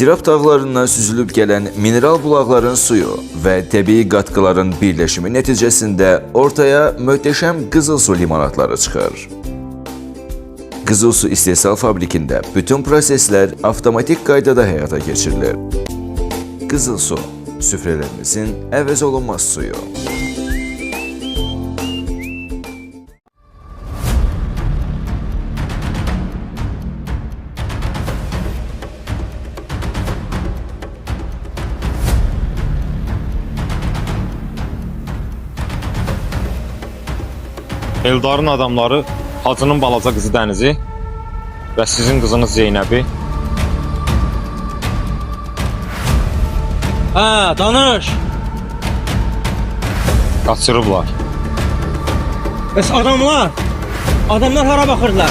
Siraf dağlarından süzülüb gələn mineral bulaqların suyu və təbii qatqıların birləşimi nəticəsində ortaya möhtəşəm qızıl su limonadları çıxır. Qızıl su istehsal fabrikində bütün proseslər avtomatik qaydada həyata keçirilir. Qızıl su, süfrələrimizin əvəz olunmaz suyu. Eldarın adamları Hacının balaca qızı Dənizi və sizin qızınız Zeynəbi Danış. qaçırıblar. Bəs adamlar hara baxırdılar?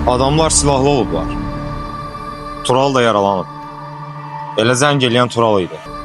Adamlar silahlı olublar. Tural da yaralanıb. Elə zəng eləyən Tural idi.